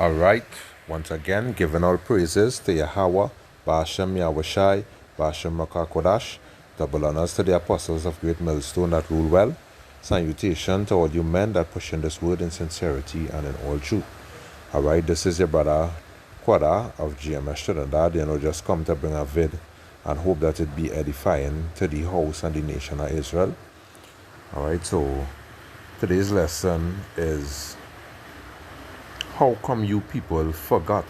All right. Once again, giving all praises to Yahweh, Ba'ashem Yahushai, Ba'ashem Makakodash, double honors to the apostles of Great Millstone that rule well. Salutation to all you men that push in this word in sincerity and in all truth. All right, this is your brother Quada of GMS Trinidad. Just come to bring a vid and hope that it be edifying to the house and the nation of Israel. All right, so today's lesson is how come you people forgot,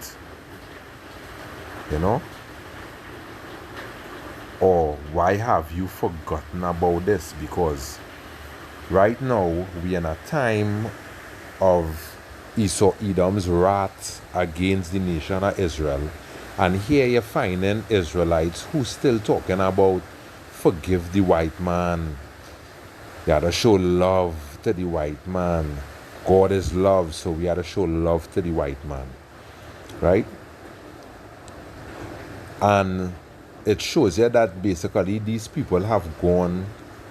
or why have you forgotten about this? Because right now we are in a time of Esau Edom's wrath against the nation of Israel, and here you're finding Israelites who still talking about forgive the white man. You gotta show love to the white man. God is love, so we gotta show love to the white man, right? And it shows you that basically these people have gone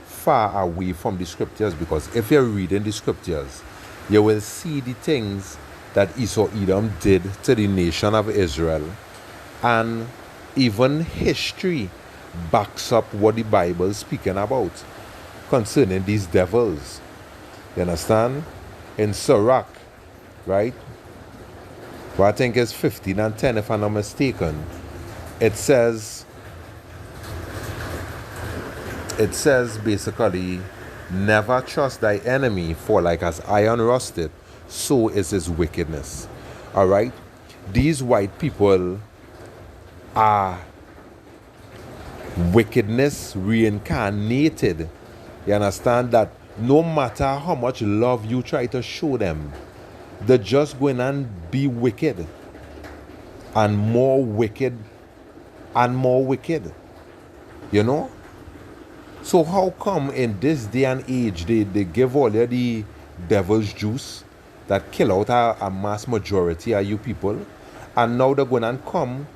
far away from the scriptures, because if you're reading the scriptures, you will see the things that Esau Edom did to the nation of Israel, and even history backs up what the Bible is speaking about concerning these devils. You understand? In Sirach, right? Well, I think it's 15 and 10 if I'm not mistaken. It says basically, never trust thy enemy, for like as iron rusted, so is his wickedness. All right? These white people are wickedness reincarnated. You understand that no matter how much love you try to show them, they're just going and be wicked and more wicked and more wicked. So how come in this day and age they give all of the devil's juice that kill out a mass majority of you people, and now they're going and come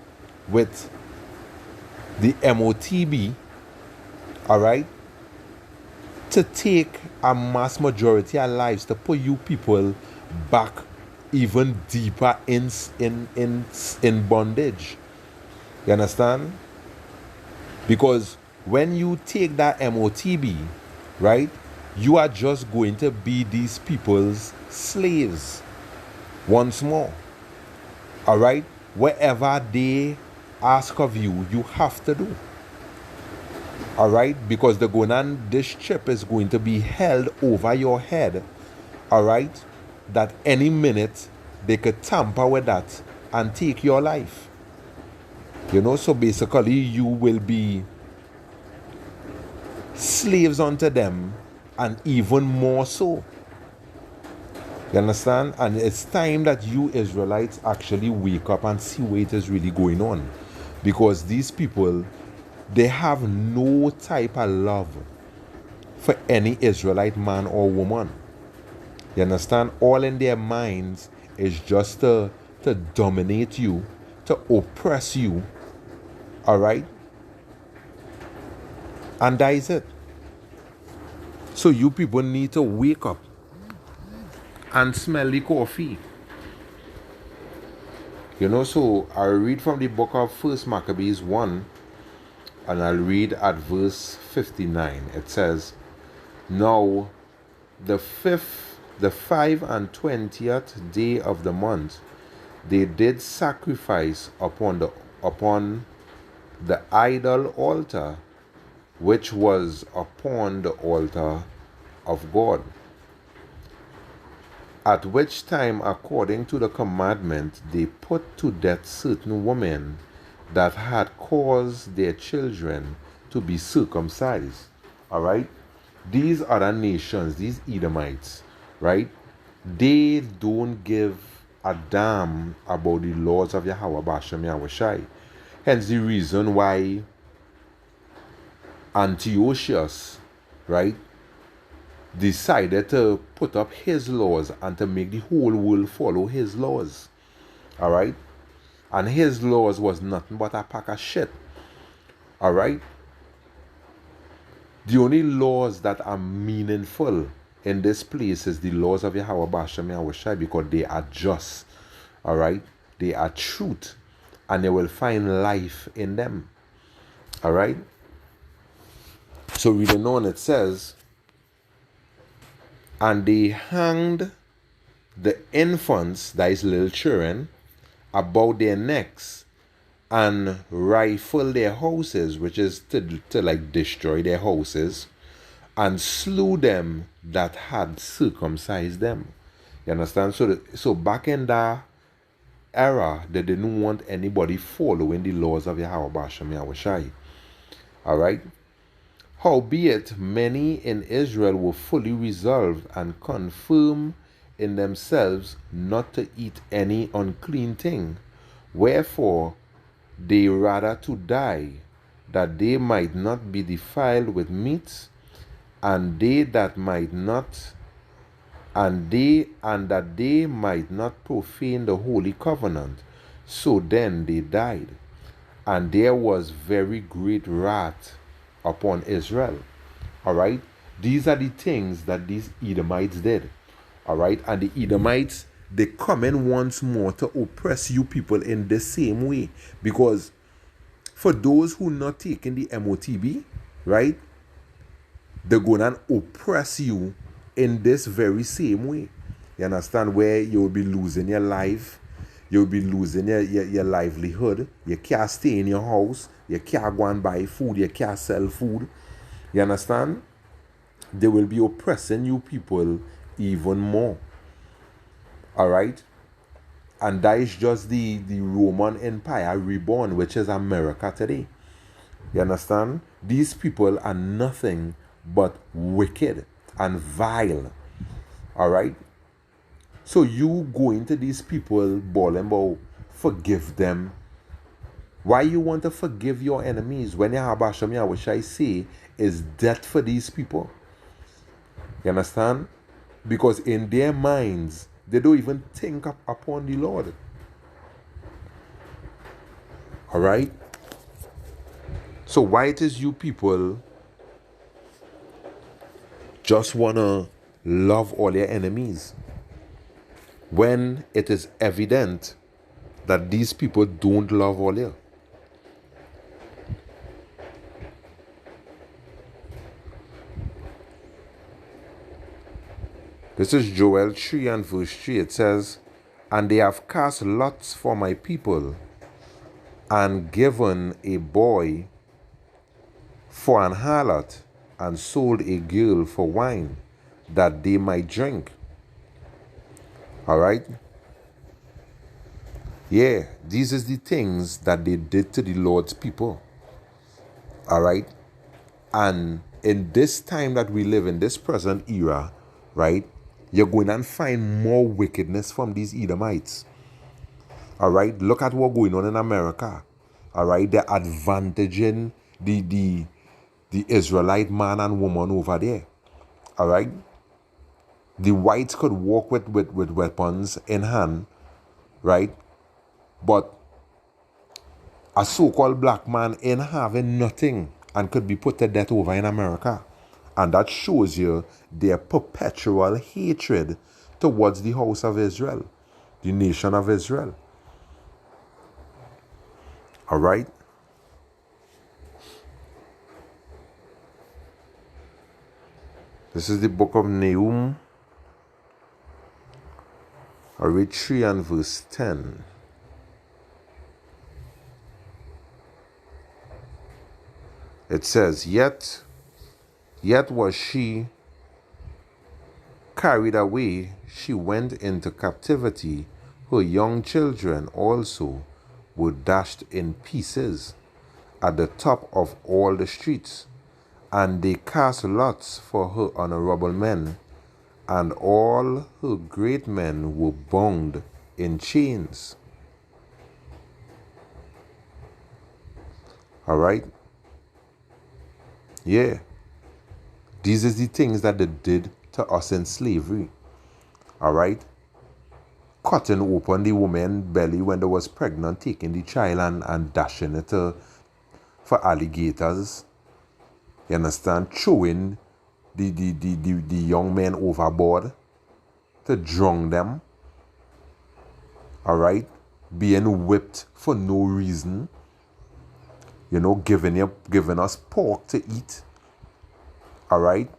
with the MOTB, all right, to take a mass majority of lives, to put you people back even deeper in bondage. You understand? Because when you take that MOTB, right, you are just going to be these people's slaves once more. All right? Whatever they ask of you, you have to do. All right? Because this chip is going to be held over your head. All right? That any minute they could tamper with that and take your life. So basically you will be slaves unto them, and even more so. You understand? And it's time that you Israelites actually wake up and see what is really going on. Because these people, they have no type of love for any Israelite man or woman. You understand? All in their minds is just to dominate you, to oppress you. All right? And that is it. So you people need to wake up and smell the coffee. So I'll read from the book of 1 Maccabees 1, and I'll read at verse 59. It says, now the 25th day of the month, they did sacrifice upon the idol altar, which was upon the altar of God. At which time, according to the commandment, they put to death certain women that had caused their children to be circumcised. All right? These other nations, these Edomites, right? They don't give a damn about the laws of Yahweh Ba'ashem Yahushai. Hence the reason why Antiochus, right, decided to put up his laws and to make the whole world follow his laws. All right? And his laws was nothing but a pack of shit. All right? The only laws that are meaningful in this place is the laws of Yahweh Ba'ashem Yahushai, because they are just. All right? They are truth, and they will find life in them. All right? So reading on, it says, and they hanged the infants, that is little children, about their necks, and rifled their houses, which is to like destroy their houses, and slew them that had circumcised them. You understand? So back in that era, they didn't want anybody following the laws of Yahweh Bashem Yahushai. Alright? Howbeit, many in Israel were fully resolved and confirmed in themselves not to eat any unclean thing. Wherefore, they rather to die, that they might not be defiled with meats, and that they might not profane the holy covenant. So then they died, and there was very great wrath upon Israel. All right, these are the things that these Edomites did. All right, and the Edomites, they come in once more to oppress you people in the same way, because for those who not taking the MOTB, right, they're going to oppress you in this very same way. You understand? Where you'll be losing your life, you'll be losing your livelihood. You can't stay in your house, you can't go and buy food, you can't sell food. You understand? They will be oppressing you people even more. Alright? And that is just the Roman Empire reborn, which is America today. You understand? These people are nothing but wicked and vile. Alright? So you go into these people, bawling about, forgive them. Why you want to forgive your enemies when Yahweh Hashem Yahushai say is death for these people? You understand? Because in their minds, they don't even think upon the Lord. Alright? So why it is you people just want to love all your enemies when it is evident that these people don't love all you? This is Joel 3 and verse 3. It says, and they have cast lots for my people, and given a boy for an harlot, and sold a girl for wine, that they might drink. Alright? Yeah, these is the things that they did to the Lord's people. Alright? And in this time that we live in, this present era, right, you're going to find more wickedness from these Edomites. Alright? Look at what's going on in America. Alright? They're advantaging the Israelite man and woman over there. Alright? The whites could walk with weapons in hand, right? But a so-called black man ain't having nothing and could be put to death over in America. And that shows you their perpetual hatred towards the house of Israel, the nation of Israel. Alright? This is the book of Nahum. I read 3 and verse 10. It says, Yet was she carried away, she went into captivity. Her young children also were dashed in pieces at the top of all the streets. And they cast lots for her honorable men, and all her great men were bound in chains. Alright? Yeah. These are the things that they did to us in slavery. Alright? Cutting open the woman's belly when they was pregnant, taking the child and dashing it for alligators. You understand? Throwing the young men overboard to drown them. all right, being whipped for no reason, giving us pork to eat, all right,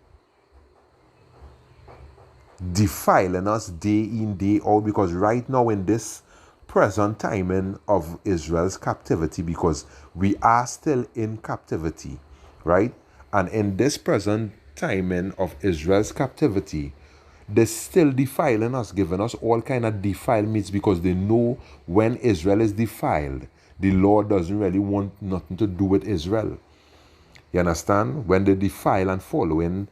defiling us day in, day out, because right now in this present timing of Israel's captivity, because we are still in captivity, right? And in this present timing of Israel's captivity, they're still defiling us, giving us all kind of defilements, because they know when Israel is defiled, the Lord doesn't really want nothing to do with Israel. You understand? When they defile and following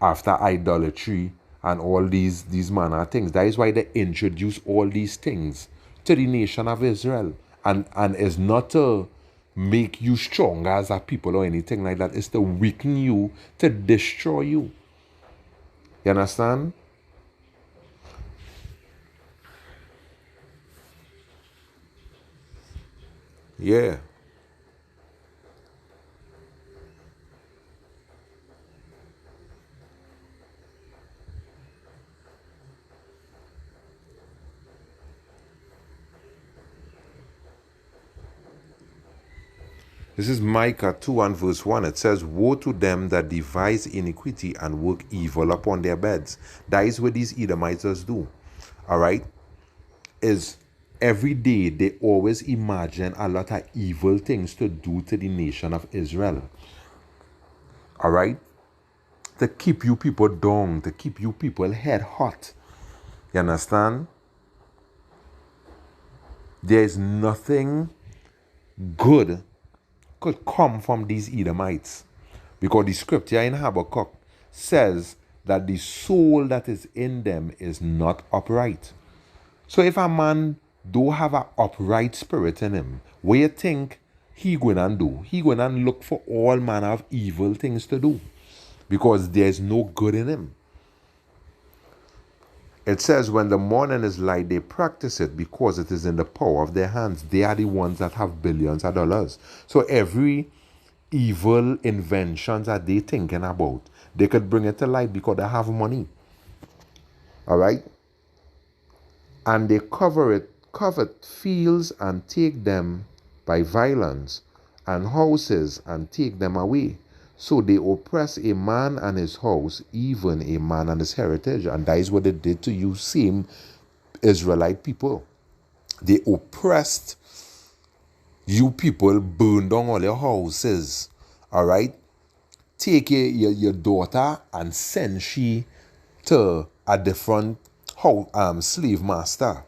after idolatry and all these manner of things. That is why they introduce all these things to the nation of Israel. And it's not to make you stronger as a people or anything like that. It's to weaken you, to destroy you. You understand? Yeah. This is Micah 2 and verse 1. It says, "Woe to them that devise iniquity and work evil upon their beds." That is what these Edomites do. All right? Is every day they always imagine a lot of evil things to do to the nation of Israel. All right? To keep you people down, to keep you people head hot. You understand? There is nothing good could come from these Edomites, because the scripture in Habakkuk says that the soul that is in them is not upright. So if a man do have an upright spirit in him, what you think he going to do? He going to look for all manner of evil things to do, because there's no good in him. It says, when the morning is light, they practice it because it is in the power of their hands. They are the ones that have billions of dollars. So every evil inventions that they thinking about, they could bring it to light because they have money. All right? And they covet fields and take them by violence, and houses and take them away. So they oppress a man and his house, even a man and his heritage. And that is what they did to you same Israelite people. They oppressed you people, burned down all your houses. All right? Take your daughter and send she to a different slave master.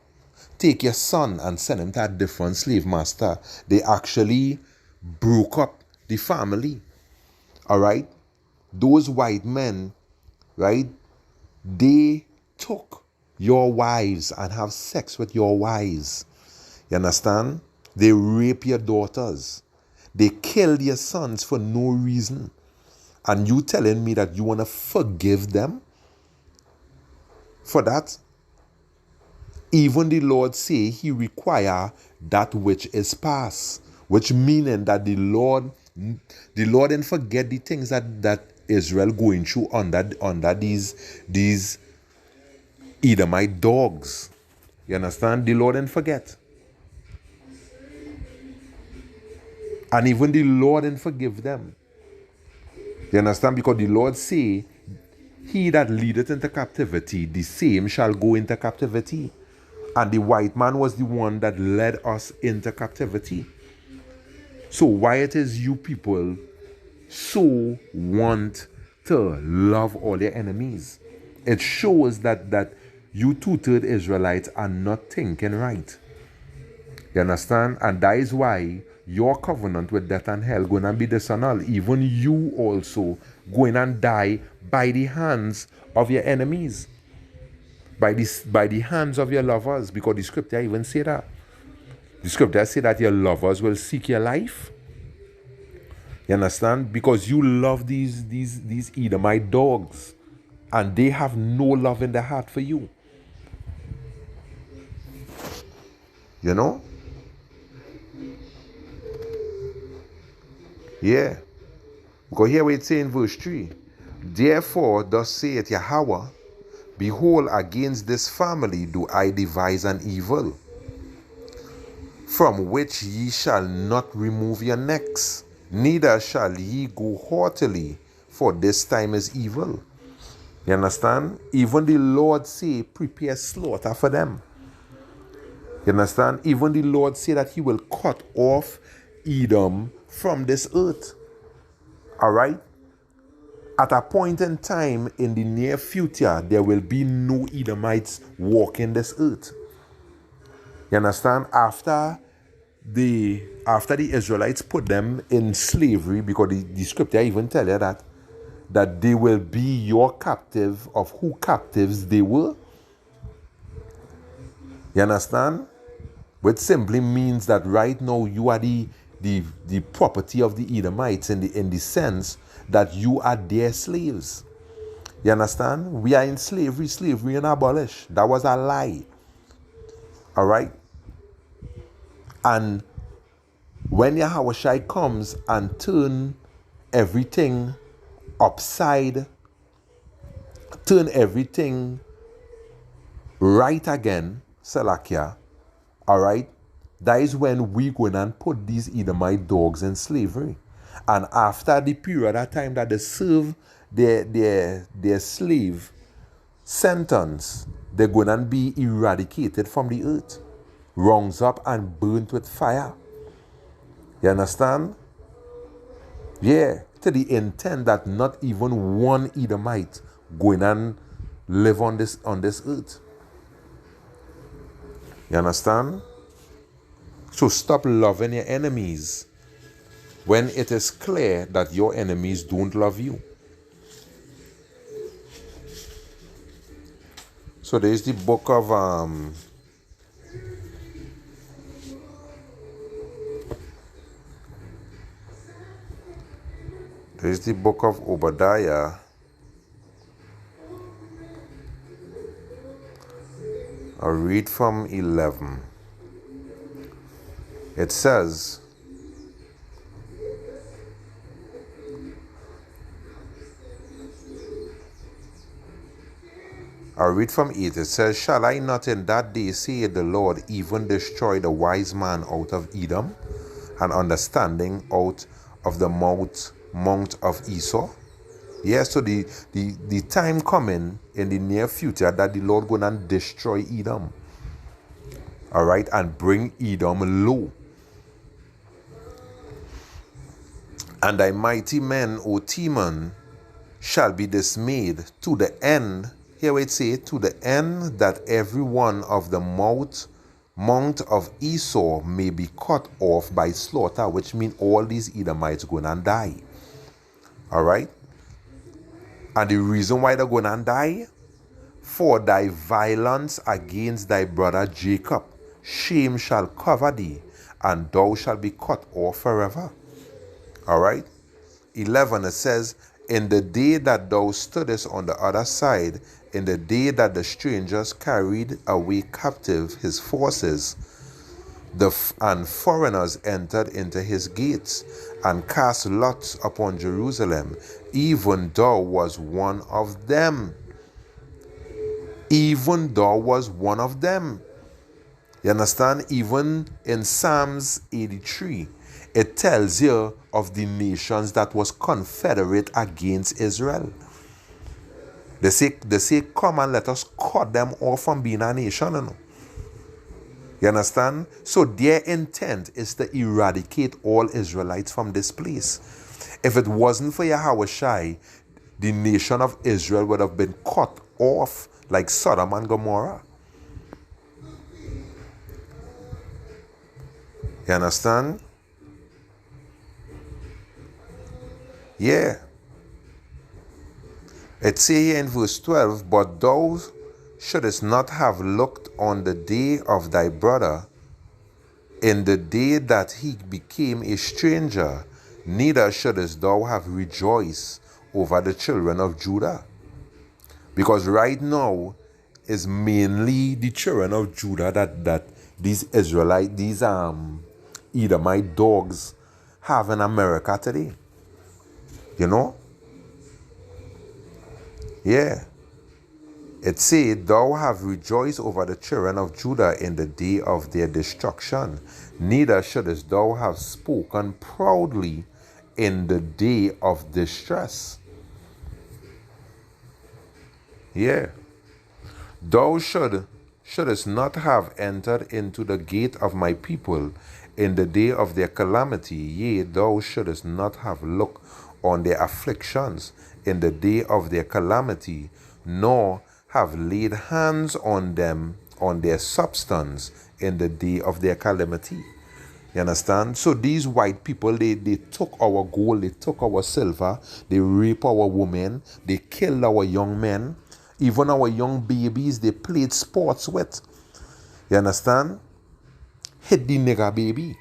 Take your son and send him to a different slave master. They actually broke up the family. All right? Those white men, right? They took your wives and have sex with your wives. You understand? They rape your daughters. They kill your sons for no reason. And you telling me that you want to forgive them for that? Even the Lord say he require that which is past, which meaning that the Lord didn't forget the things that Israel going through under these Edomite dogs. You understand? The Lord didn't forget. And even the Lord didn't forgive them. You understand? Because the Lord say, he that leadeth into captivity, the same shall go into captivity. And the white man was the one that led us into captivity. So why it is you people so want to love all your enemies? It shows that you two-thirds Israelites are not thinking right. You understand? And that is why your covenant with death and hell going to be disannulled. Even you also going and die by the hands of your enemies. By the hands of your lovers. Because the scripture even say that. The scripture say that your lovers will seek your life. You understand? Because you love these Edomite dogs. And they have no love in their heart for you. You know? Yeah. Because here we say in verse 3. Therefore, thus saith Yahweh, behold, against this family do I devise an evil. from which ye shall not remove your necks, neither shall ye go haughtily, for this time is evil. You understand? Even the Lord say, prepare slaughter for them. You understand? Even the Lord say that he will cut off Edom from this earth. Alright? At a point in time in the near future, there will be no Edomites walking this earth. You understand? After the Israelites put them in slavery, because the scripture even tell you that they will be your captive of who captives they were. You understand? Which simply means that right now you are the property of the Edomites in the sense that you are their slaves. You understand? We are in slavery and abolished. That was a lie. Alright? And when Yahushua comes and turn everything upside, turn everything right again, Salakia, alright, that is when we go and put these Edomite dogs in slavery. And after the period of time that they serve their slave sentence, they're going to be eradicated from the earth, wrongs up and burnt with fire. You understand? Yeah, to the intent that not even one Edomite going and live on this earth. You understand? So stop loving your enemies when it is clear that your enemies don't love you. So there is the book of Obadiah. I'll read from 11. It says, I'll read from 8. It says, shall I not in that day, say the Lord, even destroy the wise man out of Edom, and understanding out of the mount of Esau? Yes, so the time coming in the near future that the Lord going to destroy Edom. Alright, and bring Edom low. And thy mighty men, O Teman, shall be dismayed to the end. Here it say, to the end that every one of the mount of Esau may be cut off by slaughter, which means all these Edomites going to die. Alright? And the reason why they're going to die? For thy violence against thy brother Jacob, shame shall cover thee, and thou shalt be cut off forever. Alright? 11, it says, in the day that thou stoodest on the other side, in the day that the strangers carried away captive his forces, and foreigners entered into his gates, and cast lots upon Jerusalem, even thou was one of them. Even thou was one of them. You understand? Even in Psalms 83, it tells you of the nations that was confederate against Israel. They say, come and let us cut them off from being a nation. You know? You understand? So their intent is to eradicate all Israelites from this place. If it wasn't for Yahushua, the nation of Israel would have been cut off like Sodom and Gomorrah. You understand? Yeah. It says here in verse 12, but thou shouldest not have looked on the day of thy brother, in the day that he became a stranger, neither shouldest thou have rejoiced over the children of Judah. Because right now is mainly the children of Judah that these Israelite, these Edomite dogs have in America today. You know? Yeah. It said, Thou have rejoiced over the children of Judah in the day of their destruction. Neither shouldest thou have spoken proudly in the day of distress. Yeah. Thou shouldest not have entered into the gate of my people in the day of their calamity. Yea, thou shouldest not have looked on their afflictions in the day of their calamity, nor have laid hands on them, on their substance, in the day of their calamity. You understand? So these white people, they took our gold, they took our silver, they raped our women, they killed our young men, even our young babies, they played sports with. You understand? Hit the nigger baby.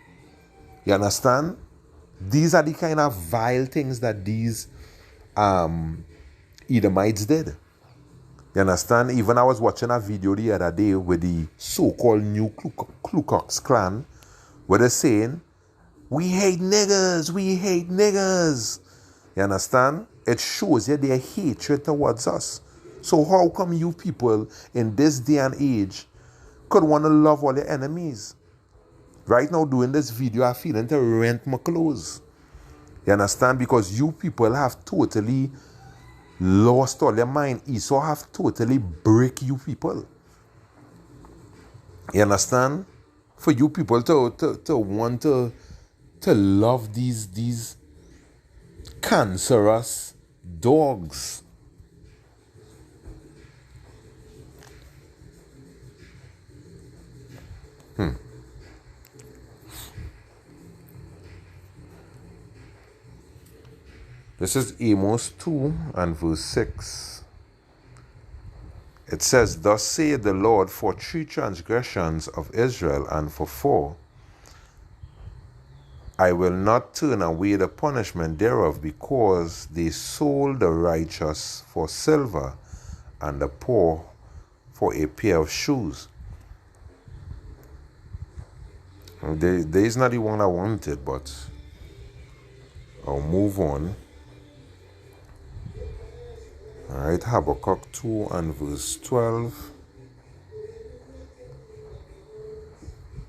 You understand? These are the kind of vile things that these Edomites did. You understand? Even I was watching a video the other day with the so-called new Ku Klux Klan, where they're saying, we hate niggers, we hate niggers. You understand? It shows you their hatred towards us. So how come you people in this day and age could want to love all your enemies? Right now doing this video, I'm feeling to rent my clothes. You understand? Because you people have totally lost all your mind. Esau have totally break you people. You understand? For you people to want to love these cancerous dogs. This is Amos 2 and verse 6. It says, Thus saith the Lord, for 3 transgressions of Israel, and for 4, I will not turn away the punishment thereof, because they sold the righteous for silver, and the poor for a pair of shoes. There is not the one I wanted, but I'll move on. Alright, Habakkuk 2 and verse 12.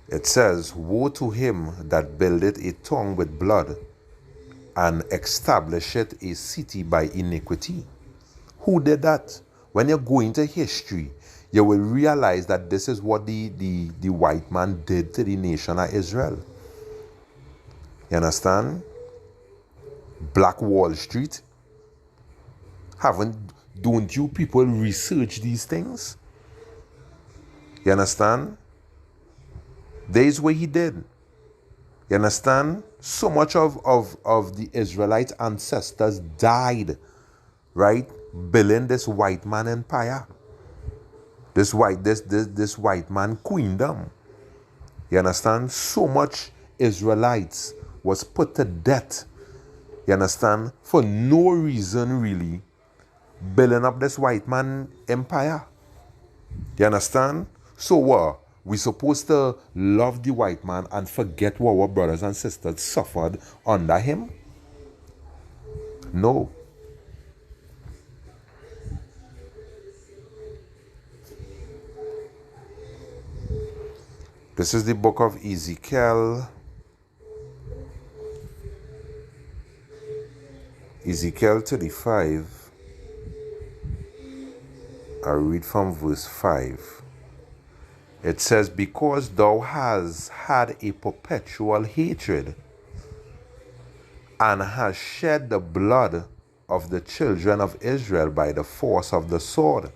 It says, Woe to him that buildeth a town with blood, and establisheth a city by iniquity. Who did that? When you go into history, you will realize that this is what the white man did to the nation of Israel. You understand? Black Wall Street. Don't you people research these things? You understand? There is what he did. You understand? So much of the Israelite ancestors died, right? Building this white man empire. This white man queendom. You understand? So much Israelites was put to death. You understand? For no reason really. Building up this white man empire. You understand? So what? We supposed to love the white man and forget what our brothers and sisters suffered under him? No. This is the book of Ezekiel. Ezekiel 35. I read from verse 5. It says, Because thou hast had a perpetual hatred, and hast shed the blood of the children of Israel by the force of the sword,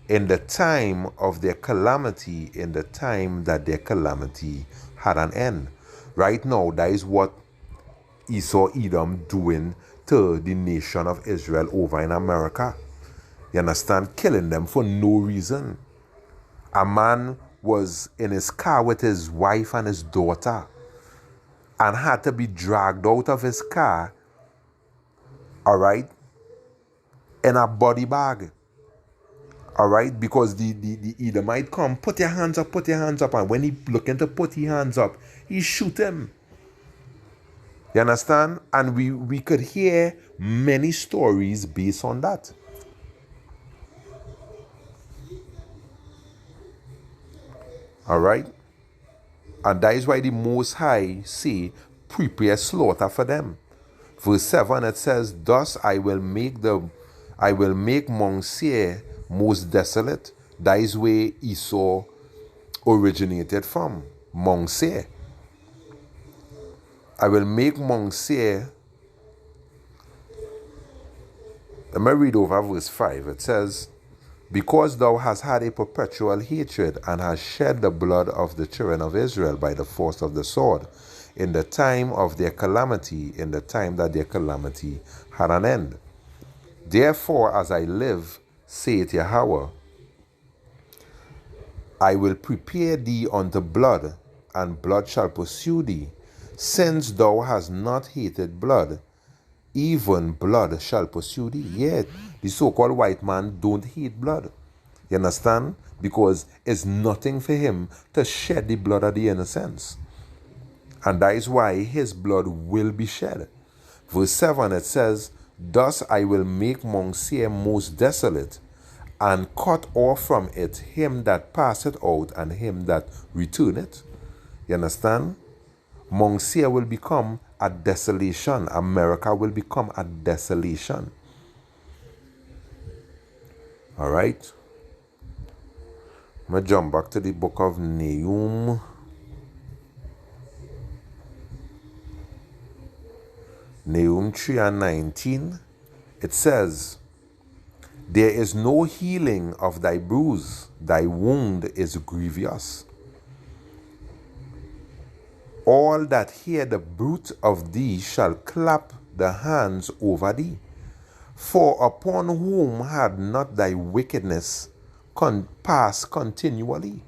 in the time of their calamity, in the time that their calamity had an end. Right now, that is what Esau Edom doing to the nation of Israel over in America. You understand? Killing them for no reason. A man was in his car with his wife and his daughter and had to be dragged out of his car, all right, in a body bag, all right, because the Edomite come, put your hands up, and when he looking to put his hands up, he shoot him. You understand? And we could hear many stories based on that. All right? And that is why the Most High say, prepare slaughter for them. Verse 7, it says, thus I will make Mount Seir most desolate. That is where Esau originated from, Mount Seir. I will make Mount Seir. Let me read over verse 5. It says, because thou hast had a perpetual hatred, and hast shed the blood of the children of Israel by the force of the sword, in the time of their calamity, in the time that their calamity had an end. Therefore, as I live, saith Yahweh, I will prepare thee unto blood, and blood shall pursue thee. Since thou hast not hated blood, even blood shall pursue thee. Yet, the so-called white man don't hate blood. You understand? Because it's nothing for him to shed the blood of the innocents. And that is why his blood will be shed. Verse 7, it says, thus I will make Mount Seir most desolate, and cut off from it him that passeth out, and him that returneth. You understand? Mount Seir will become a desolation. America will become a desolation. All right? I'm going to jump back to the book of Nahum. Nahum 3:19. It says, there is no healing of thy bruise, thy wound is grievous. All that hear the bruit of thee shall clap the hands over thee. For upon whom had not thy wickedness passed continually?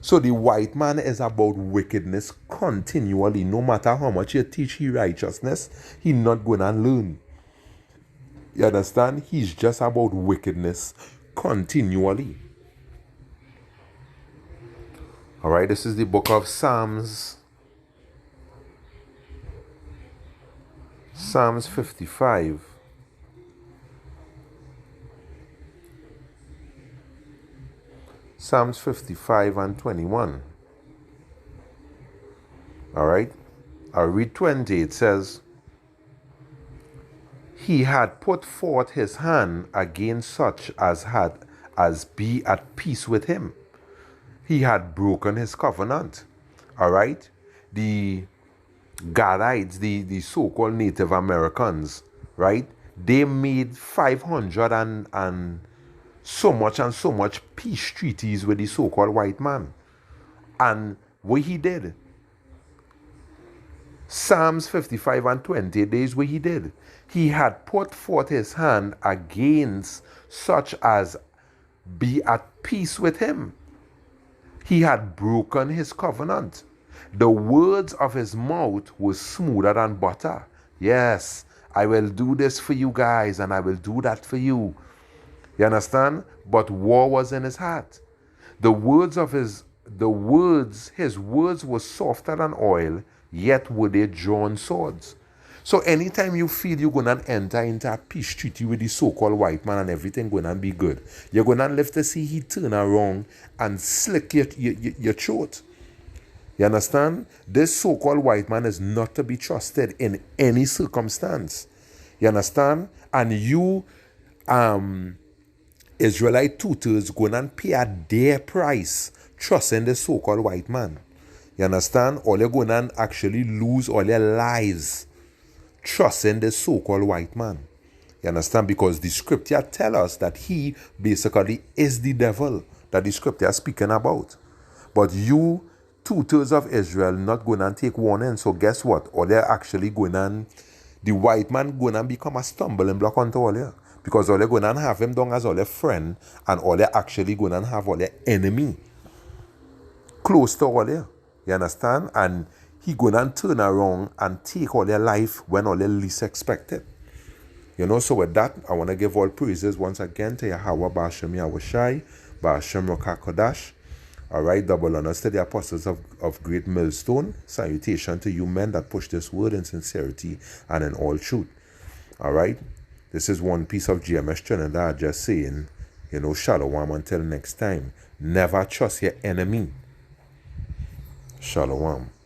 So the white man is about wickedness continually. No matter how much you teach he righteousness, he not going to learn. You understand? He's just about wickedness continually. All right, this is the book of Psalms. Psalms 55. Psalms 55 and 21. All right. I'll read 20. It says, he had put forth his hand against such as be at peace with him. He had broken his covenant. All right. The Gadites, the so-called Native Americans, right? They made 500 and so much peace treaties with the so-called white man. And what he did, Psalms 55 and 20, days what he did. He had put forth his hand against such as be at peace with him. He had broken his covenant. The words of his mouth were smoother than butter. Yes, I will do this for you guys, and I will do that for you. You understand? But war was in his heart. His words were softer than oil, yet were they drawn swords. So anytime you feel you're going to enter into a peace treaty with the so-called white man and everything going to be good, you're going to live to see he turn around and slick your throat. You understand? This so-called white man is not to be trusted in any circumstance. You understand? And you, Israelite tutors, going and pay a dear price trusting the so-called white man. You understand? Or you're going to actually lose all your lives trusting the so-called white man. You understand? Because the scripture tell us that he basically is the devil that the scripture is speaking about. But you, tutors of Israel, not going to take warning. So guess what? Or they're actually going to, the white man going to become a stumbling block onto all you. Because all they're going to have him down as all their friend, and all they're actually going to have all their enemy close to all you. You understand? And he going to turn around and take all their life when all they least expect it. You know, so with that, I want to give all praises once again to Yahweh Ba'ashem Yahushai, Ba'ashem Rokah Kodash. All right, double honors to the apostles of Great Millstone. Salutation to you men that push this word in sincerity and in all truth. All right, this is one piece of GMS Trinidad just saying, you know, shalom until next time. Never trust your enemy. Shalom.